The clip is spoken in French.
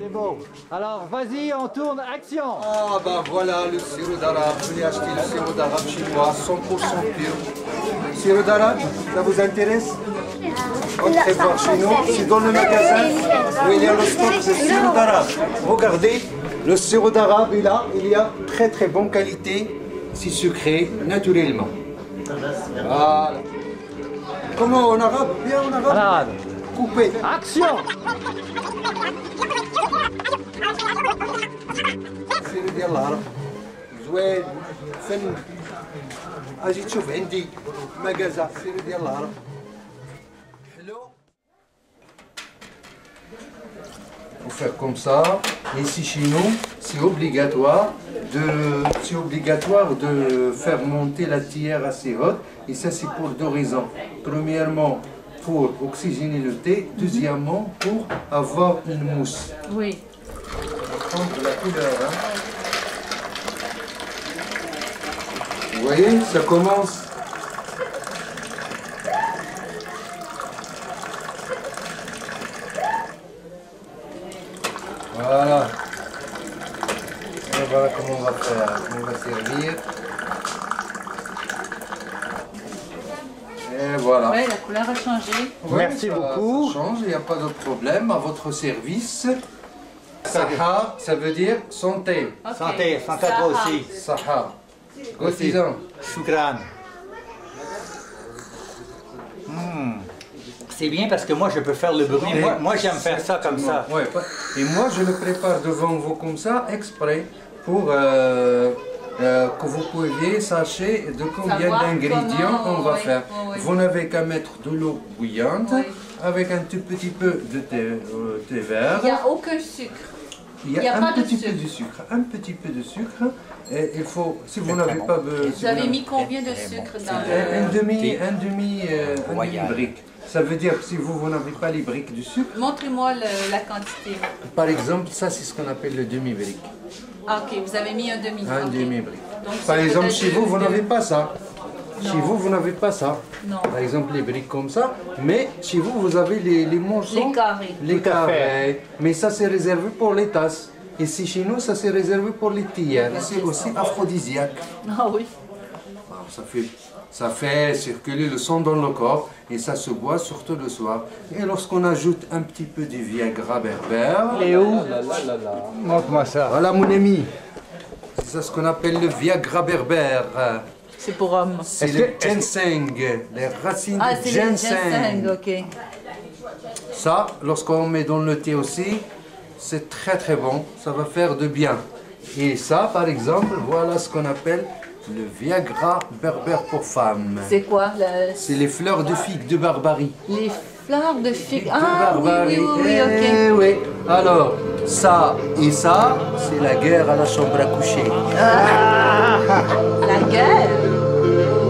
C'est beau. Alors, vas-y, on tourne, action. Ah bah voilà le sirop d'arabe. Je l'ai acheté le sirop d'arabe chez moi, 100% pur. Sirop d'arabe, ça vous intéresse? Entrez voir chez nous, c'est dans le magasin où il y a le stock de sirop d'arabe. Regardez, le sirop d'arabe est là, il y a très bonne qualité, c'est sucré naturellement. Voilà. Comment en arabe? Bien en arabe? En arabe. Coupé. Action. السيرو ديال العرب زوين فن اجي تشوف عندي مكازا السيرو ديال العرب حلو. Faut faire comme ça. Ici chez nous, c'est obligatoire de faire monter la tillère assez haute. Et ça, c'est pour deux raisons. Premièrement, pour oxygéner le thé. Deuxièmement, pour avoir une mousse. Oui. On va prendre la couleur. Hein. Vous voyez, ça commence. Voilà. Et voilà comment on va faire. On va servir. Et voilà. Oui, la couleur a changé. Ouais, Merci ça beaucoup. change, il n'y a pas de problème. À votre service. Saha, ça veut dire santé. Ok. Santé, santé à toi aussi. Saha. Gotisant. Choukran. C'est bien parce que moi je peux faire le bruit. Moi j'aime faire ça comme ça. Ouais, et moi je le prépare devant vous comme ça, exprès, pour que vous puissiez sachez de combien Savoir d'ingrédients comment, on va oui, faire. oui, oui. Vous n'avez qu'à mettre de l'eau bouillante, Oui. avec un tout petit peu de thé vert. Il n'y a aucun sucre. Il y il y a a un pas de petit peu sucre. de sucre, un petit peu de sucre. Et il faut, si vous n'avez pas de... Vous avez mis combien de sucre dans le... un demi brique. Ça veut dire que si vous n'avez pas les briques du sucre, Montrez-moi la quantité. par exemple, ça c'est ce qu'on appelle le demi-brique. Ah, ok, vous avez mis un demi. Un ok. demi-brique. Donc, Par c'est exemple, peut-être chez vous, vous deux- n'avez pas ça. Non. Chez vous, vous n'avez pas ça. Non. Par exemple, les briques comme ça. Mais chez vous, vous avez les morceaux. Les carrés. Les Tout à fait. carrés. Mais ça, c'est réservé pour les tasses. Ici, chez nous, ça, c'est réservé pour les tillères. C'est aussi aphrodisiaque. Ah oui. Bon, ça fait circuler le sang dans le corps et ça se boit surtout le soir. Et lorsqu'on ajoute un petit peu du Viagra berbère, Et où? Montre-moi ça. voilà mon ami, c'est ça ce qu'on appelle le Viagra berbère. C'est pour homme. C'est Est-ce le que- ginseng, les racines Ah, de c'est le ginseng. ginseng, ok. Ça, lorsqu'on met dans le thé aussi, c'est très bon, ça va faire de bien. Et ça, par exemple, voilà ce qu'on appelle le Viagra berbère pour femmes. C'est quoi C'est les fleurs de figue de Barbarie. les fleurs de figue? De Ah oui, Barbarie. oui, oui, Eh ok. oui. Alors, ça et ça, c'est la guerre à la chambre à coucher. La gueule.